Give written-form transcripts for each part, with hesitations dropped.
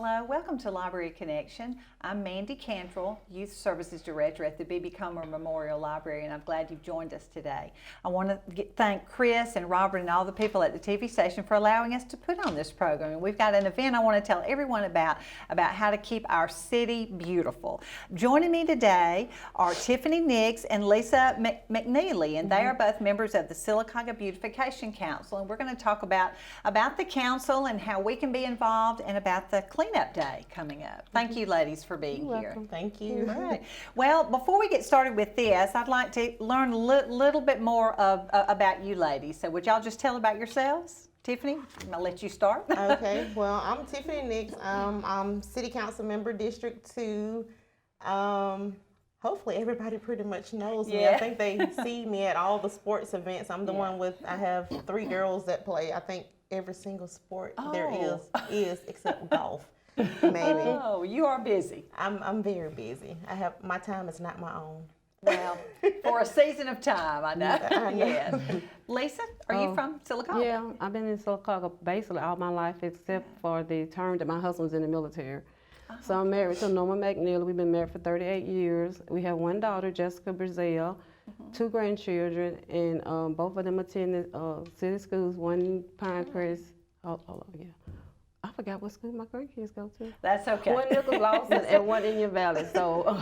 Hello, welcome to Library Connection. I'm Mandy Cantrell, Youth Services Director at the B.B. Comer Memorial Library, and I'm glad you've joined us today. I want to thank Chris and Robert and all the people at the TV station for allowing us to put on this program. And we've got an event I want to tell everyone about how to keep our city beautiful. Joining me today are Tiffany Nix and Lesa McNealey, and they are both members of the Sylacauga Beautification Council. And we're going to talk about the council and how we can be involved, and about the cleanup day coming up. Thank you, ladies, for being here. Thank you. All right. Well, before we get started with this, I'd like to learn a little bit more about you ladies. So would y'all just tell about yourselves? Tiffany, I'll let you start. Okay. Well, I'm Tiffany Nix. I'm City Council Member District 2. Hopefully everybody pretty much knows me. I think they see me at all the sports events. I'm the one I have 3 girls that play, I think, every single sport there is except golf. Maybe. Oh, you are busy. I'm very busy. My time is not my own. Well, for a season of time, I know. I know. Yes. Lesa, are you from Sylacauga? Yeah, I've been in Sylacauga basically all my life except for the term that my husband was in the military. So I'm married to Lesa McNealey. We've been married for 38 years. We have 1 daughter, Jessica Brazil, 2 grandchildren, and both of them attended city schools, one in Pinecrest. I forgot what school my grandkids go to. That's okay. One Nichols Lawson and one in your Valley. So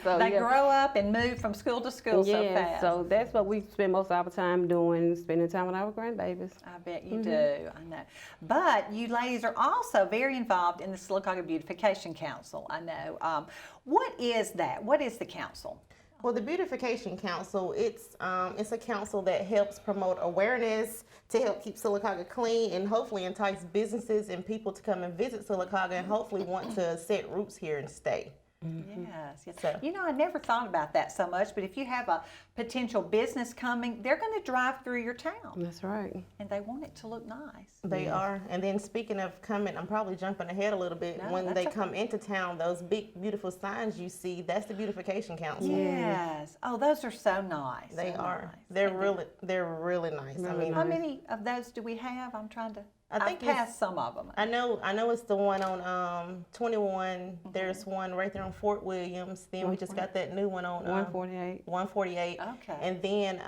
they grow up and move from school to school so fast. So that's what we spend most of our time doing, spending time with our grandbabies. I bet you do, I know. But you ladies are also very involved in the Sylacauga Beautification Council, I know. What is that? What is the council? Well, the Beautification Council, it's a council that helps promote awareness to help keep Sylacauga clean, and hopefully entice businesses and people to come and visit Sylacauga and hopefully want to set roots here and stay. Yes. So, you know, I never thought about that so much, but if you have a potential business coming, they're going to drive through your town. That's right. And they want it to look nice. They are. And then speaking of coming, I'm probably jumping ahead a little bit. No, when they come into town, those big, beautiful signs you see, that's the Beautification Council. Yes. Oh, those are so nice. They so are. Nice. They're really nice. Really I mean, How many of those do we have? I'm trying to. I think I've passed some of them. I know it's the one on 21. There's one right there on Fort Williams. Then we just got that new one on 148. 148. Okay. And then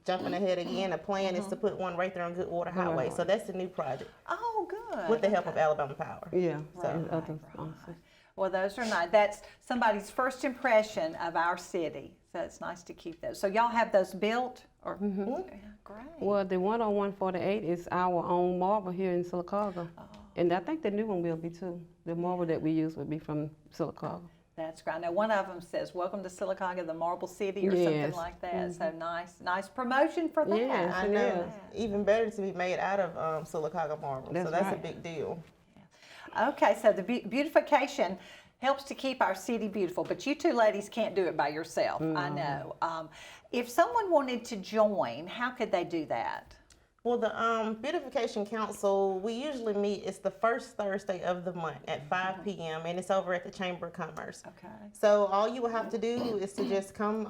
jumping ahead again, the plan is to put one right there on Goodwater Highway. So that's the new project. Oh, good. With the help of Alabama Power. Yeah. Right. Well, those are nice. That's somebody's first impression of our city. So it's nice to keep those. So y'all have those built? Or yeah, great. Well, the one on 148 is our own marble here in Sylacauga. And I think the new one will be too. The marble that we use will be from Sylacauga. That's great. Now, one of them says, "Welcome to Sylacauga, the Marble City," or something like that. So nice promotion for that. Yes, I know. Even better to be made out of Sylacauga marble. So that's a big deal. Yeah. Okay, so the beautification helps to keep our city beautiful, but you two ladies can't do it by yourself. I know. If someone wanted to join, how could they do that? Well, the Beautification Council, we usually meet, it's the first Thursday of the month at 5 p.m. and it's over at the Chamber of Commerce. Okay. So all you will have to do is to just come,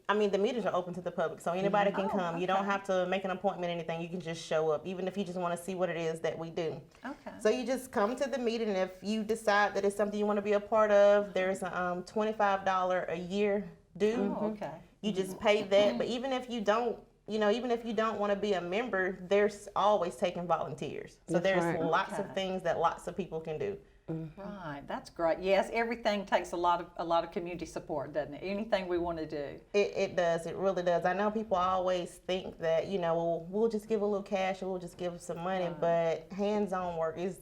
I mean, the meetings are open to the public, so anybody can come. You don't have to make an appointment or anything. You can just show up, even if you just want to see what it is that we do. Okay. So you just come to the meeting, and if you decide that it's something you want to be a part of, there's a $25 a year due. Oh, okay. You just pay that, but even if you don't, even if you don't want to be a member, there's always taking volunteers. So there's lots of things that lots of people can do. Right, that's great. Yes, everything takes a lot of community support, doesn't it? Anything we want to do. It does. It really does. I know people always think that, we'll just give a little cash or we'll just give some money, but hands-on work is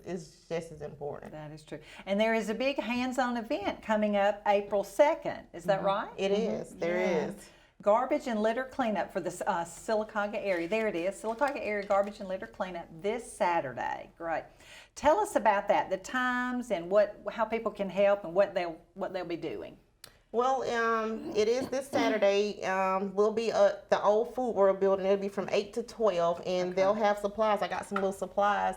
just as important. That is true. And there is a big hands-on event coming up April 2nd. Is that right? It is. There is. Garbage and litter cleanup for the Sylacauga area. There it is, Sylacauga area garbage and litter cleanup this Saturday. Great. Tell us about that, the times and how people can help and what they'll be doing. Well, it is this Saturday. We'll be at the old Food World building. It'll be from 8 to 12, and they'll have supplies. I got some little supplies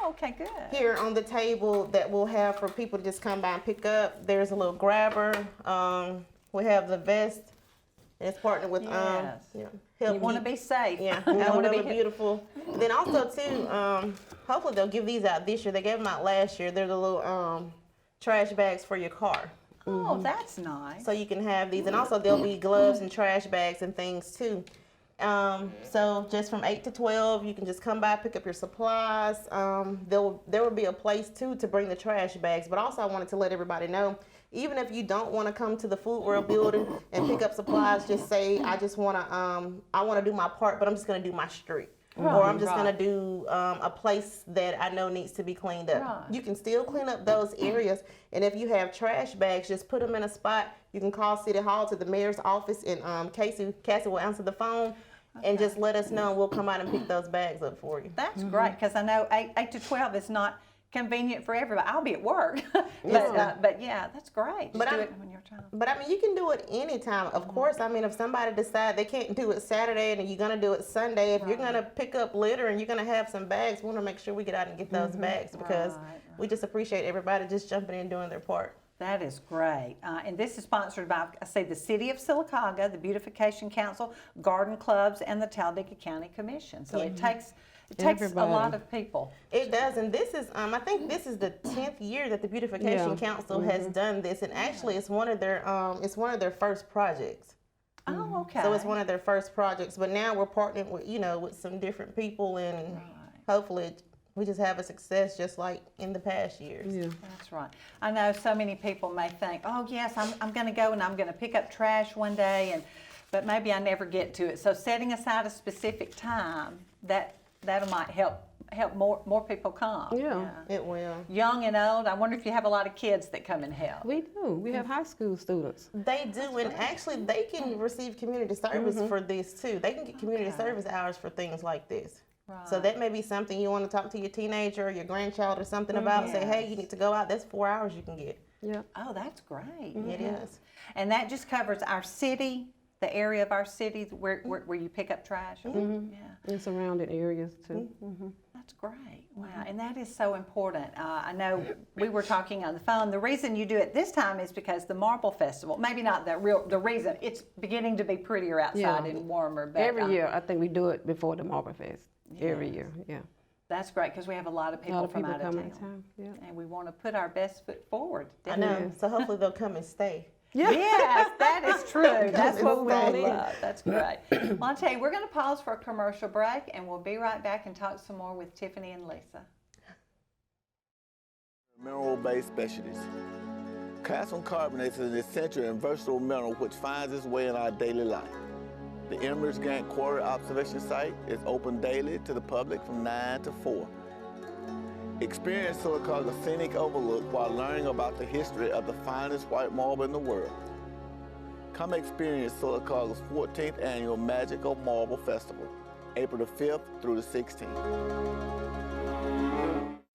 okay, good. here on the table that we'll have for people to just come by and pick up. There's a little grabber. We have the vest. It's partnered with Yes. help You want to be safe. Yeah, we want to be beautiful. And then also too, hopefully they'll give these out this year. They gave them out last year. They're the little trash bags for your car. Oh, that's nice. So you can have these, and also there'll be gloves and trash bags and things too. So just from 8 to 12, you can just come by, pick up your supplies. There will be a place too to bring the trash bags. But also I wanted to let everybody know, even if you don't want to come to the Food World building and pick up supplies, just say, I want to do my part, but I'm just going to do my street. Or I'm just going to do a place that I know needs to be cleaned up. Right. You can still clean up those areas. And if you have trash bags, just put them in a spot. You can call City Hall to the mayor's office, and Cassie will answer the phone. And just let us know, and we'll come out and pick those bags up for you. That's great, because I know 8 to 12 is not convenient for everybody. I'll be at work, but yeah, that's great. Just do it when you're trying. But I mean, you can do it anytime. Of course, I mean, if somebody decides they can't do it Saturday and you're gonna do it Sunday, if you're gonna pick up litter and you're gonna have some bags, we want to make sure we get out and get those bags, because we just appreciate everybody just jumping in and doing their part. That is great. And this is sponsored by, I say, the City of Sylacauga, the Beautification Council, Garden Clubs, and the Talladega County Commission. So it takes a lot of people. It does, and this is, I think this is the 10th year that the Beautification Council has done this, and actually it's one of their first projects. Oh, okay. So it's one of their first projects, but now we're partnering with, with some different people, and hopefully we just have a success just like in the past years. Yeah. That's right. I know so many people may think, oh yes, I'm going to go and I'm going to pick up trash one day, but maybe I never get to it. So setting aside a specific time, that might help more people come. Yeah, it will. Young and old. I wonder if you have a lot of kids that come and help. We do. We have high school students. They do, and actually they can receive community service for this too. They can get community service hours for things like this. Right. So that may be something you want to talk to your teenager or your grandchild or something about. Say, hey, you need to go out. That's 4 hours you can get. Yeah. Oh, that's great. It is. And that just covers our city, the area of our city where you pick up trash. Yeah. And surrounding areas too. That's great. Wow. And that is so important. I know we were talking on the phone. The reason you do it this time is because the Marble Festival, maybe not the reason, it's beginning to be prettier outside and warmer. But every year, I think we do it before the Marble Fest. Every year, yeah. That's great, because we have a lot of people from out of town. Yeah. And we want to put our best foot forward. I know. So hopefully they'll come and stay. Yeah. Yes, that is true. That's what we love. That's great. Well, I'll tell you, we're going to pause for a commercial break, and we'll be right back and talk some more with Tiffany and Lesa. Mineral-based specialties. Calcium carbonate is an essential and versatile mineral which finds its way in our daily life. The Emerge Gantt Quarry Observation Site is open daily to the public from 9 to 4. Experience Sylacauga's scenic overlook while learning about the history of the finest white marble in the world. Come experience Sylacauga's 14th annual Magic of Marble Festival, April the 5th through the 16th.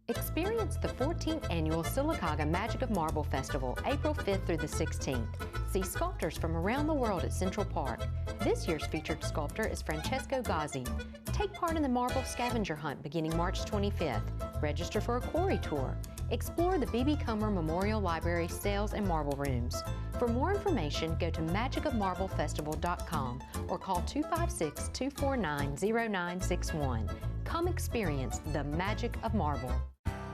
Experience the 14th annual Sylacauga Magic of Marble Festival, April 5th through the 16th. See sculptors from around the world at Central Park. This year's featured sculptor is Francesco Gazzi. Take part in the marble scavenger hunt beginning March 25th. Register for a quarry tour. Explore the B.B. Comer Memorial Library sales and marble rooms. For more information, go to magicofmarblefestival.com or call 256-249-0961. Come experience the magic of marble.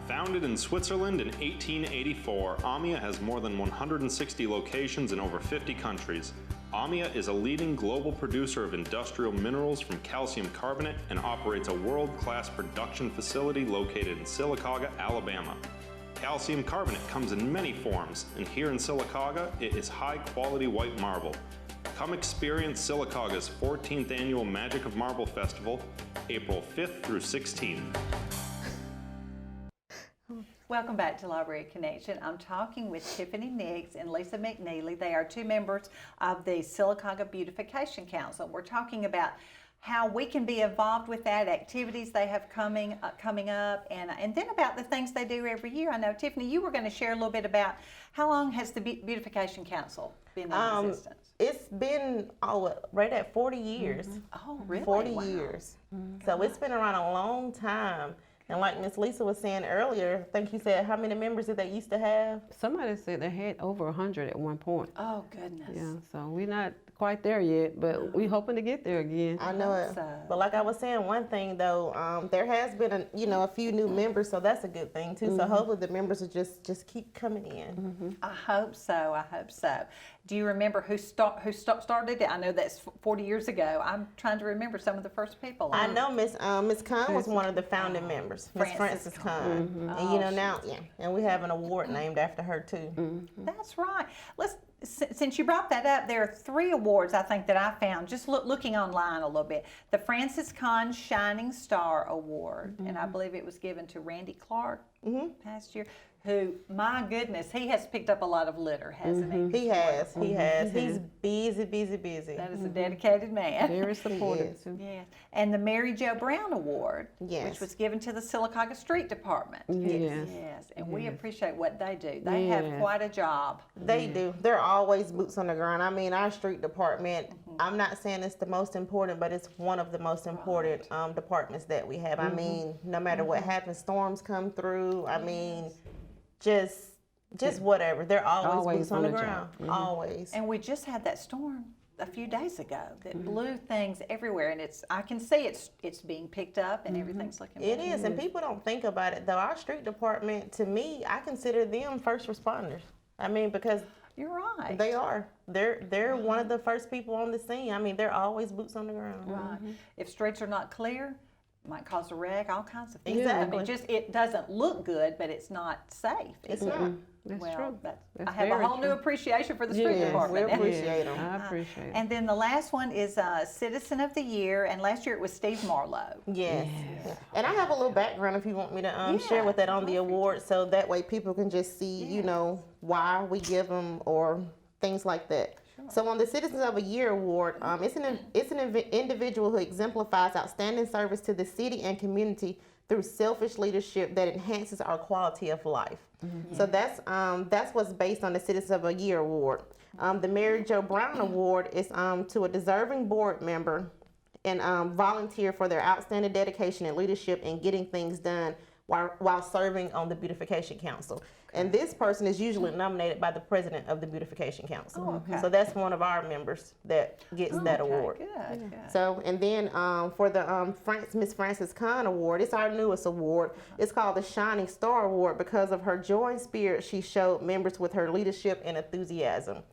Founded in Switzerland in 1884, AMIA has more than 160 locations in over 50 countries. AMIA is a leading global producer of industrial minerals from calcium carbonate and operates a world-class production facility located in Sylacauga, Alabama. Calcium carbonate comes in many forms, and here in Sylacauga, it is high-quality white marble. Come experience Sylacauga's 14th annual Magic of Marble Festival, April 5th through 16th. Welcome back to Library Connection. I'm talking with Tiffany Nix and Lesa McNealey. They are two members of the Sylacauga Beautification Council. We're talking about how we can be involved with that, activities they have coming up, and then about the things they do every year. I know, Tiffany, you were going to share a little bit about how long has the Beautification Council been in existence? It's been right at 40 years. Oh, really? 40 Wow. years. So it's been around a long time. And like Miss Lesa was saying earlier, I think you said, how many members did they used to have? Somebody said they had over 100 at one point. Oh, goodness. Yeah, so we're not quite there yet, but we hoping to get there again. I know it. So. But like I was saying, one thing though, there has been a few new members, so that's a good thing too. So hopefully the members will just keep coming in. I hope so. I hope so. Do you remember who started it? I know that's 40 years ago. I'm trying to remember some of the first people. I know Miss Khan was one of the founding members, Miss Frances Frances Khan, and now, and we have an award named after her too. That's right. Since you brought that up, there are 3 awards I think that I found just looking online a little bit. The Frances Khan Shining Star Award, and I believe it was given to Randy Clark past year. Who, my goodness, he has picked up a lot of litter, hasn't he? He has. He's busy. That is a dedicated man. Very supportive too. Yes. And the Mary Jo Brown Award, Yes. which was given to the Sylacauga Street Department. Yes. Yes. And we appreciate what they do. They have quite a job. They do. They're always boots on the ground. I mean, our street department, I'm not saying it's the most important, but it's one of the most important departments that we have. I mean, no matter what happens, storms come through. I mean, just whatever. They're always boots on the ground. Always. And we just had that storm a few days ago that blew things everywhere, and I can see it's being picked up and everything's looking It better. is, and people don't think about it though. Our street department, to me, I consider them first responders. I mean, because You're right. they are. They're one of the first people on the scene. I mean, they're always boots on the ground. Right. If streets are not clear, might cause a wreck, all kinds of things. Exactly. I mean, it doesn't look good, but it's not safe. It's not. That's well, true. I have a very whole new true. appreciation for the street We department. appreciate them. I appreciate it. And then the last one is Citizen of the Year, and last year it was Steve Marlowe. Yes. And I have a little background if you want me to share with that on the award, so that way people can just see, why we give them or things like that. So on the Citizens of the Year Award, it's an individual who exemplifies outstanding service to the city and community through selfish leadership that enhances our quality of life. So that's what's based on the Citizens of the Year Award. The Mary Jo Brown Award is to a deserving board member and volunteer for their outstanding dedication and leadership in getting things done while serving on the Beautification Council. And this person is usually nominated by the president of the Beautification Council. Oh, okay. So that's one of our members that gets that award. Good. So, and then for the Miss Frances Khan Award, it's our newest award. It's called the Shining Star Award because of her joy and spirit she showed members with her leadership and enthusiasm.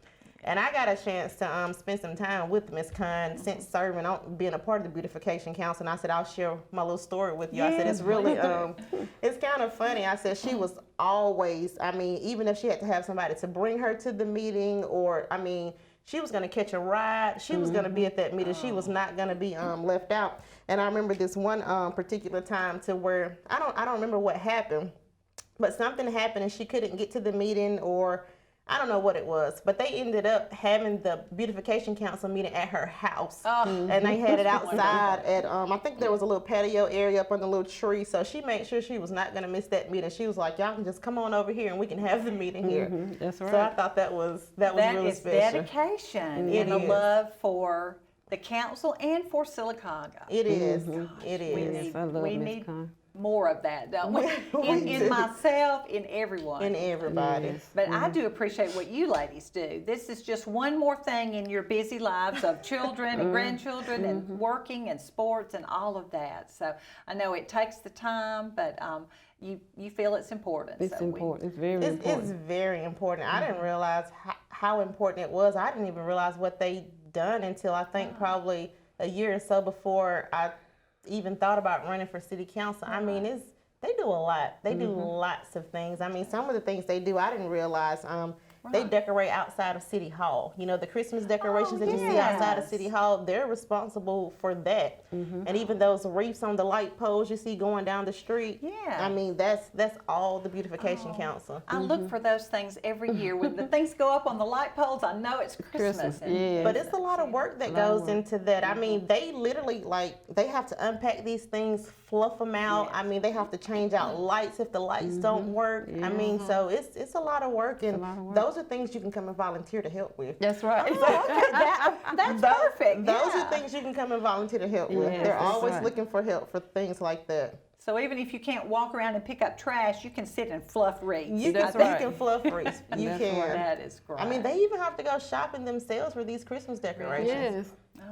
And I got a chance to spend some time with Miss Khan since serving, being a part of the Beautification Council. And I said, I'll share my little story with you. I said, it's really, it's kind of funny. I said, she was always, I mean, even if she had to have somebody to bring her to the meeting or, I mean, she was going to catch a ride. She was going to be at that meeting. She was not going to be left out. And I remember this one particular time to where, I don't remember what happened, but something happened and she couldn't get to the meeting or I don't know what it was, but they ended up having the Beautification Council meeting at her house. And they had it outside at, I think there was a little patio area up on the little tree. So she made sure she was not going to miss that meeting. She was like, y'all can just come on over here and we can have the meeting here. That's right. So I thought that was really is special. dedication It and a is. love for the council and for Sylacauga. It is. It We is. Yes, I love we Miss need Khan. more of that, don't we? We in do. myself, in everyone. And everybody. Yes. But I do appreciate what you ladies do. This is just one more thing in your busy lives of children and grandchildren and working and sports and all of that. So I know it takes the time, but you feel it's important. It's so important. It's very It's important. very important. I didn't realize how important it was. I didn't even realize what they done until I think probably a year or so before I even thought about running for city council. I mean, they do a lot. They do lots of things. I mean, some of the things they do, I didn't realize. They decorate outside of City Hall. You know, the Christmas decorations that you see outside of City Hall, they're responsible for that. And even those wreaths on the light poles you see going down the street. Yeah. I mean, that's all the Beautification Council. I look for those things every year. When the things go up on the light poles, I know it's Christmas. Yeah. But it's a lot of work that goes into that. I mean, they literally, they have to unpack these things, fluff them out. I mean, they have to change out lights if the lights don't work. I mean, so it's a lot of work. And those are things you can come and volunteer to help with. That's right. That's perfect. Those yeah. are things you can come and volunteer to help with. Yes, They're that's always right. looking for help for things like that. So even if you can't walk around and pick up trash, you can sit and fluff wreaths. You That's can, right. you can fluff wreaths. You That's can. right. That is great. I mean, they even have to go shopping themselves for these Christmas decorations. Yes.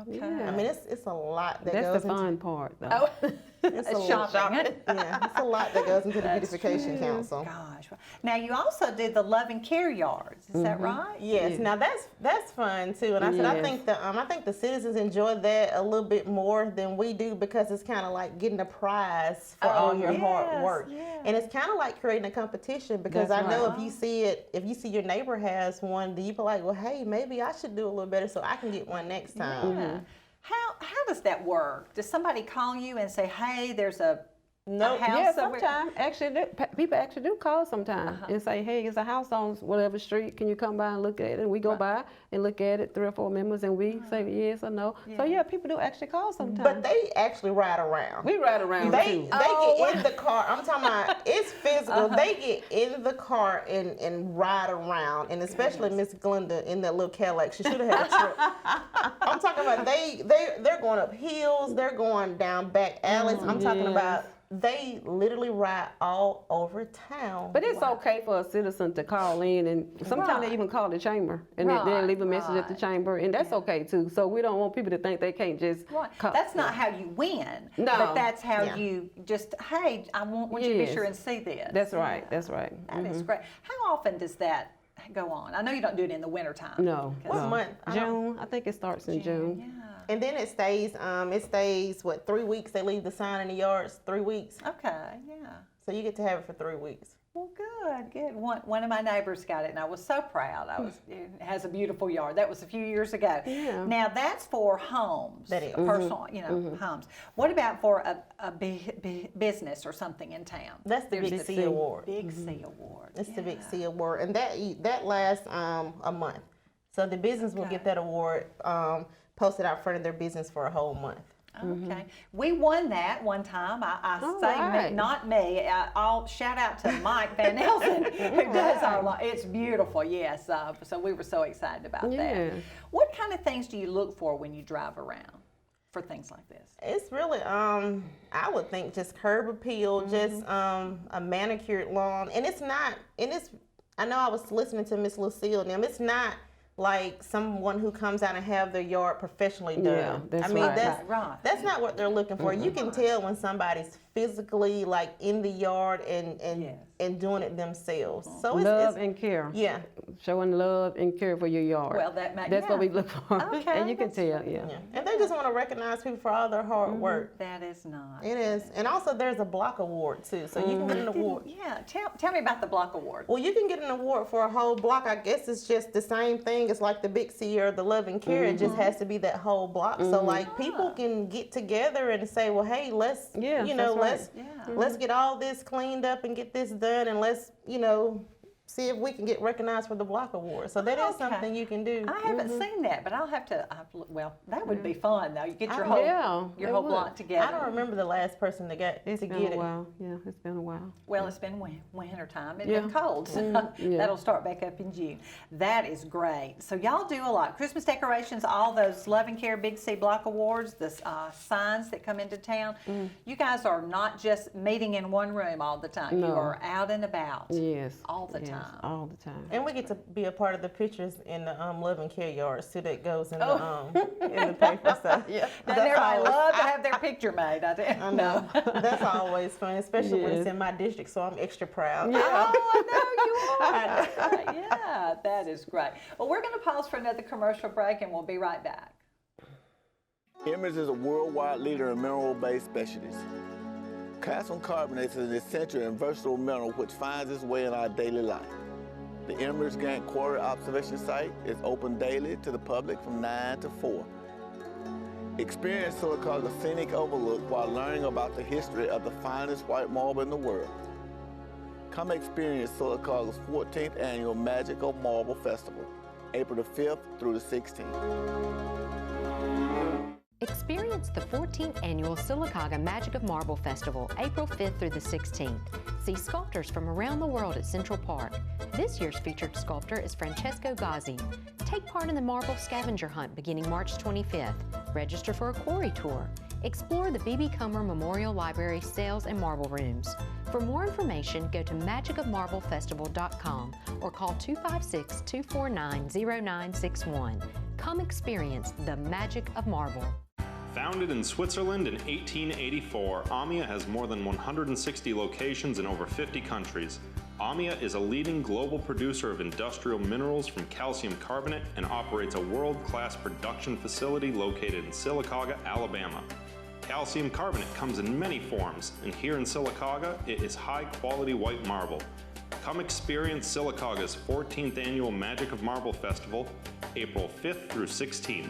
Okay. Yeah. I mean, it's a lot that That's goes the fun part, though. Oh, It's a lot. shopping. Yeah, it's a lot that goes into the That's Beautification Council. Gosh. Now you also did the Love and Care yards. Is that right? Yes, now that's fun too, and I said Yes. I think the citizens enjoy that a little bit more than we do because it's kind of like getting a prize for all your hard yes, work, yeah. and it's kind of like creating a competition because That's I know right. if you see your neighbor has one, then you be like, well, hey, maybe I should do a little better so I can get one next time. Yeah. How does that work? Does somebody call you and say, hey, there's a Nope. house Yeah, somewhere? sometimes actually people actually do call sometimes and say, hey, it's a house on whatever street. Can you come by and look at it? And we go by and look at it, 3 or 4 members, and we say yes or no. So yeah, people do actually call sometimes. But they actually ride around. we ride around They too. get in the car. I'm talking about it's physical. They get in the car and ride around, and especially Miss Glenda in that little Cadillac. She should have had a truck. I'm talking about they're going up hills. They're going down back alleys. I'm talking yes. about they literally ride all over town. But it's okay for a citizen to call in, and sometimes they even call the chamber, and they'll leave a message at the chamber, and that's okay too. So we don't want people to think they can't just call. That's not how you win. No. But that's how Yeah. you just, hey, I want you to be Yes. sure and see this. That's right. That's right. That is great. How often does that go on? I know you don't do it in the wintertime. No. What no. month? I don't- June. I think it starts in June. Yeah. And then it stays what, 3 weeks? They leave the sign in the yards 3 weeks, Okay, yeah. so you get to have it for 3 weeks. Well, good. One of my neighbors got it, and I was so proud. It has a beautiful yard. That was a few years ago. Yeah. Now that's for homes. That is. Personal, homes. What about for a business or something in town? That's the There's Big C Award. Big C Award. It's the Big C Award, and that lasts a month. So the business will get that award posted out front of their business for a whole month. Okay, we won that one time. I All say right. not me. I'll shout out to Mike Van Elsen who does our lawn. It's beautiful. Yes, so we were so excited about Yeah. that. What kind of things do you look for when you drive around for things like this? It's really, I would think just curb appeal, just a manicured lawn, and it's not. I know I was listening to Miss Lucille. Now it's not like someone who comes out and have their yard professionally done. Yeah, that's I mean, right. Right. that's not what they're looking for. You can tell when somebody's physically like in the yard and doing it themselves. So Love it's and care. yeah. Showing love and care for your yard. Well, that's what we look for. Okay, and you can that's tell, yeah. Yeah. And they just want to recognize people for all their hard work. That is not. It is. And also there's a block award too. So you can get an award. Yeah, tell me about the block award. Well, you can get an award for a whole block. I guess it's just the same thing as like the Big C or the Love and Care. It just has to be that whole block. So like people can get together and say, well, hey, let's Yes, you know, that's let's get all this cleaned up and get this done, and let's see if we can get recognized for the block award. So that is Okay. something you can do. I haven't seen that, but I'll have to. Well, that would be fun though. You get your I- whole Yeah, your it whole would. block together. I don't remember the last person that got It's to been get a it. while. Yeah, it's been a while. Well, it's been winter time. It's Yeah. been cold. So yeah. that'll start back up in June. That is great. So y'all do a lot. Christmas decorations, all those Love and Care Big C Block Awards, the signs that come into town. You guys are not just meeting in one room all the time. You No. are out and about. Yes. All the yes, time. All the time. And we get to be a part of the pictures in the Love and Care yards too. That goes in the paper. So Yeah. that's And everybody always- love to have their picture made. I think. I know. That's always fun, especially when it's Yes. in my district. So I'm extra proud. Oh, I know you are. Yeah, that is great. Well, we're going to pause for another commercial break, and we'll be right back. Emerald is a worldwide leader in mineral-based specialties. Calcium carbonate is an essential and versatile mineral which finds its way in our daily life. The Emerald Gantt Quarry Observation Site is open daily to the public from 9 to 4. Experience Sylacauga's scenic overlook while learning about the history of the finest white marble in the world. Come experience Sylacauga's 14th Annual Magical Marble Festival, April the 5th through the 16th. Experience the 14th Annual Sylacauga Magic of Marble Festival, April 5th through the 16th. See sculptors from around the world at Central Park. This year's featured sculptor is Francesco Gazzi. Take part in the marble scavenger hunt beginning March 25th. Register for a quarry tour. Explore the B.B. Comer Memorial Library sales and marble rooms. For more information, go to magicofmarblefestival.com or call 256-249-0961. Come experience the magic of marble. Founded in Switzerland in 1884, AMIA has more than 160 locations in over 50 countries. AMIA is a leading global producer of industrial minerals from calcium carbonate and operates a world-class production facility located in Sylacauga, Alabama. Calcium carbonate comes in many forms, and here in Sylacauga, it is high-quality white marble. Come experience Sylacauga's 14th annual Magic of Marble Festival, April 5th through 16th.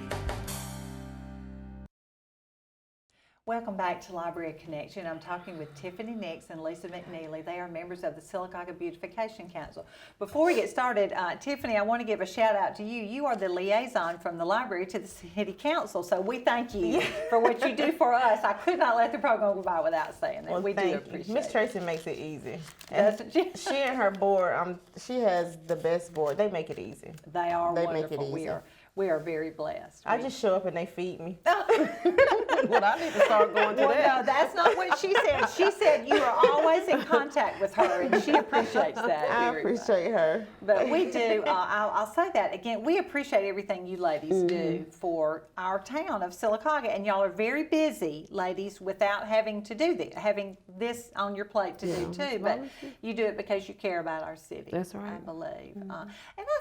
Welcome back to Library Connection. I'm talking with Tiffany Nix and Lesa McNealey. They are members of the Sylacauga Beautification Council. Before we get started, Tiffany, I want to give a shout out to you. You are the liaison from the library to the City Council, so we thank you for what you do for us. I could not let the program go by without saying that. Well, we do thank appreciate you. Miss it. Tracy makes it easy. Doesn't she? She and her board, she has the best board. They make it easy. They are They wonderful. make it easy. We are very blessed. I just show up and they feed me. Well, I need to start going to Well, that. no, that's not what she said. She said you are always in contact with her, and she appreciates that. I very much. appreciate her. But we do, I'll say that again, we appreciate everything you ladies do for our town of Sylacauga, and y'all are very busy, ladies, without having to do this, having this on your plate to do too, but you do it because you care about our city. That's right. I believe. And I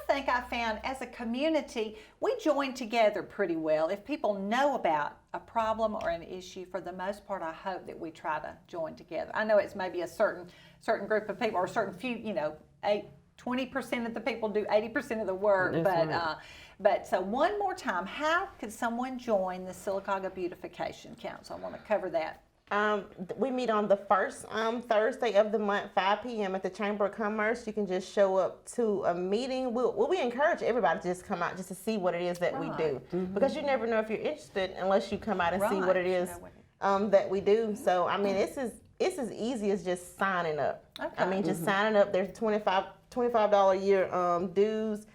think I found as a community, we join together pretty well. If people know about a problem or an issue, for the most part, I hope that we try to join together. I know it's maybe a certain group of people or a certain few, 20% of the people do 80% of the work. That's But so one more time, how could someone join the Sylacauga Beautification Council? I want to cover that. We meet on the first Thursday of the month, 5 p.m. at the Chamber of Commerce. You can just show up to a meeting. We encourage everybody to just come out just to see what it is that we do. Because you never know if you're interested unless you come out and see what it is that we do. So, I mean, it's as easy as just signing up. Okay. I mean, just signing up. There's $25 a year dues.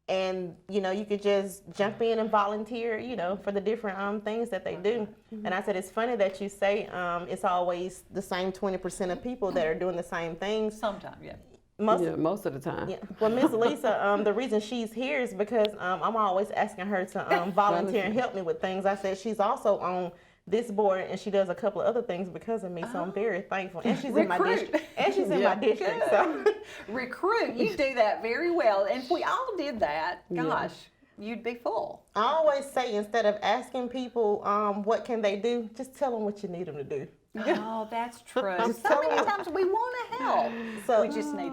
And, you could just jump in and volunteer, for the different things that they do. And I said, it's funny that you say it's always the same 20% of people that are doing the same things. Sometimes, yeah. Most of the time. Yeah. Well, Miss Lesa, the reason she's here is because I'm always asking her to volunteer and help me with things. I said she's also on this board, and she does a couple of other things because of me, so I'm very thankful. And she's in my district. And she's in my district. So. Recruit, you do that very well. And if we all did that, gosh, you'd be full. I always say, instead of asking people what can they do, just tell them what you need them to do. Oh, that's true. So many times we want to help. So We just need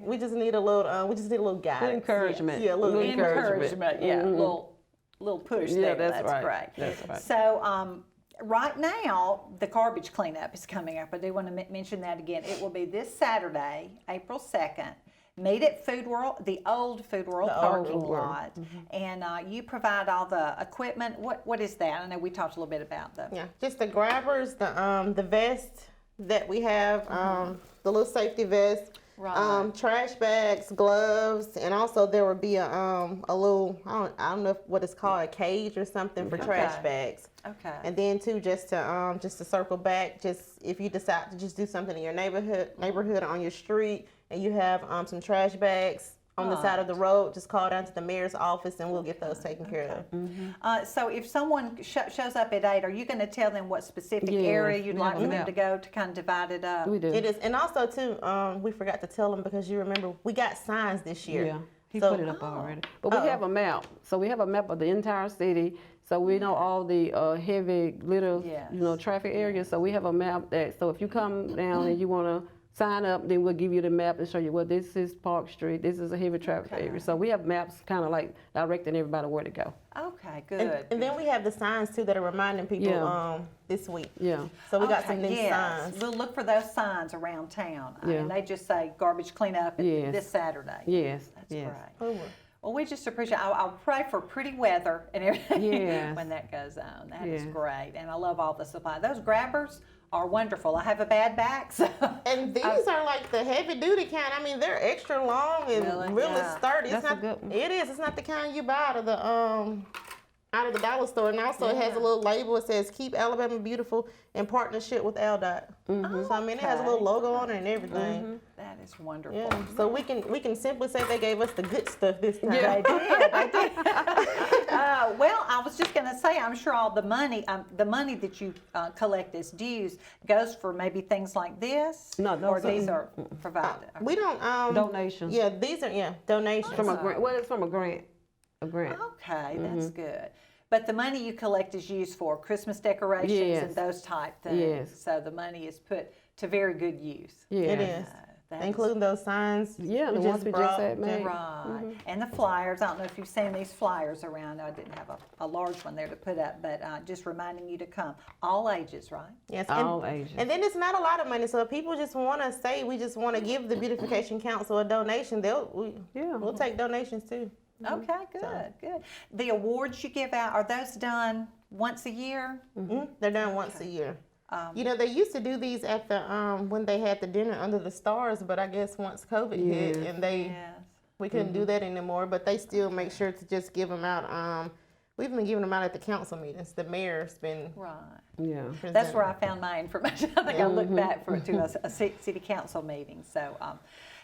we just need a little guidance. Encouragement. Yeah, a little encouragement. Yeah, little push there. That's right. Great. That's right. So right now, the garbage cleanup is coming up. I do want to mention that again. It will be this Saturday, April 2nd. Meet at Food World, the old Food World parking lot. And you provide all the equipment. What is that? I know we talked a little bit about the... Yeah, just the grabbers, the vest that we have, the little safety vest. Right. Trash bags, gloves, and also there will be a little, I don't know what it's called, a cage or something for trash bags. Okay. And then too, just to circle back, just if you decide to just do something in your neighborhood on your street, and you have some trash bags on the side of the road, just call down to the mayor's office and we'll get those taken care of. So if someone shows up at 8, are you going to tell them what specific area you'd like for them to go to kind of divide it up? We do. It is, and also too, we forgot to tell them, because you remember we got signs this year. Yeah, he put it up already. But we have a map. So we have a map of the entire city. So we know all the heavy little, traffic areas. So we have a map that, so if you come down and you want to sign up, then we'll give you the map and show you, well, this is Park Street, this is a heavy traffic area. So we have maps kind of like directing everybody where to go. Okay, good. And then we have the signs too that are reminding people this week. Yeah. So we got some new signs. We'll look for those signs around town. Yeah. And they just say garbage cleanup this Saturday. Yes. That's yes. great. Well, we just appreciate. I'll pray for pretty weather and everything when that goes on. That is great, and I love all the supply. Those grabbers are wonderful. I have a bad back, so. And these are like the heavy duty kind. I mean, they're extra long and really sturdy. That's a good one. It is. It's not the kind you buy out of the out of the dollar store, and also it has a little label. It says "Keep Alabama Beautiful" in partnership with ALDOT. So I mean, it has a little logo on it and everything. That is wonderful. Yeah. So we can simply say they gave us the good stuff this time. They did. They did. Well, I was just going to say, I'm sure all the money that you collect as dues goes for maybe things like this. No, or those are- these are provided. We don't Donations. Yeah, these are donations. From a grant. Well, it's from a grant. A grant. Okay, that's good. But the money you collect is used for Christmas decorations Yes. and those type things. Yes. So the money is put to very good use. Yeah. It is. That is Including those signs. Yeah, the ones we just brought. had made. right. And the flyers. I don't know if you've seen these flyers around. I didn't have a large one there to put up, but just reminding you to come. All ages, right? Yes, All ages. And then it's not a lot of money. So if people just want to say we just want to give the Beautification Council a donation, we'll take donations too. Okay, good. The awards you give out, are those done once a year? They're done once a year. They used to do these at the when they had the dinner under the stars, but I guess once COVID hit and we couldn't do that anymore. But they still make sure to just give them out. We've been giving them out at the council meetings. The mayor's been Right. Yeah. That's where I found my information. I think I looked back to a city council meeting. So,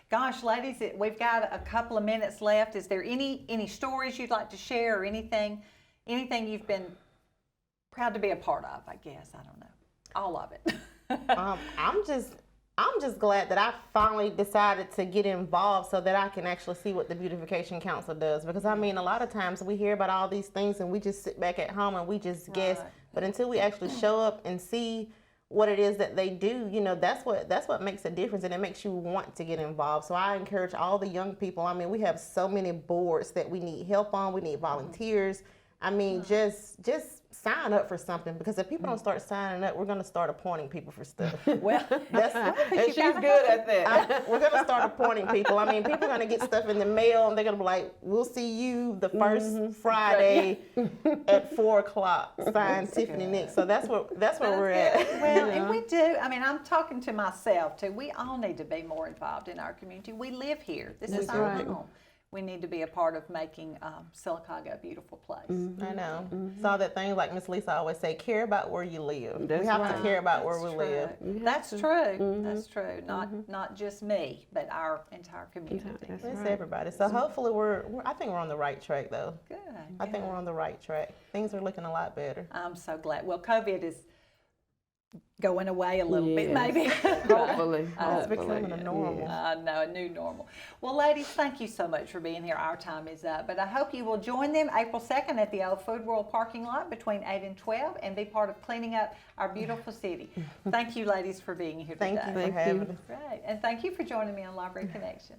gosh, ladies, we've got a couple of minutes left. Is there any stories you'd like to share, or anything you've been proud to be a part of? I guess I don't know, all of it. I'm just glad that I finally decided to get involved so that I can actually see what the Beautification Council does. Because I mean, a lot of times we hear about all these things and we just sit back at home and we just guess. But until we actually show up and see what it is that they do, that's what makes a difference, and it makes you want to get involved. So I encourage all the young people. I mean, we have so many boards that we need help on. We need volunteers. I mean, just sign up for something, because if people don't start signing up, we're going to start appointing people for stuff. Well, And she's good at that. We're going to start appointing people. I mean, people are going to get stuff in the mail, and they're going to be like, we'll see you the first Friday at 4 o'clock. Signed Tiffany Nix. So that's where we're at. Well, and we do. I mean, I'm talking to myself too. We all need to be more involved in our community. We live here. This is our home. We need to be a part of making Sylacauga a beautiful place. I know. Saw that thing like Miss Lesa always say, care about where you live. That's we have right. to care about where we live. That's true. That's true. Not just me, but our entire community. That's It's right. everybody. So hopefully I think we're on the right track though. Good. I think we're on the right track. Things are looking a lot better. I'm so glad. Well, COVID is going away a little bit, Yes. maybe. Hopefully. It's becoming a normal. I know, a new normal. Well, ladies, thank you so much for being here. Our time is up, but I hope you will join them April 2nd at the old Food World parking lot between 8 and 12 and be part of cleaning up our beautiful city. Thank you, ladies, for being here today. Thank you for having us. Right, and thank you for joining me on Library Connection.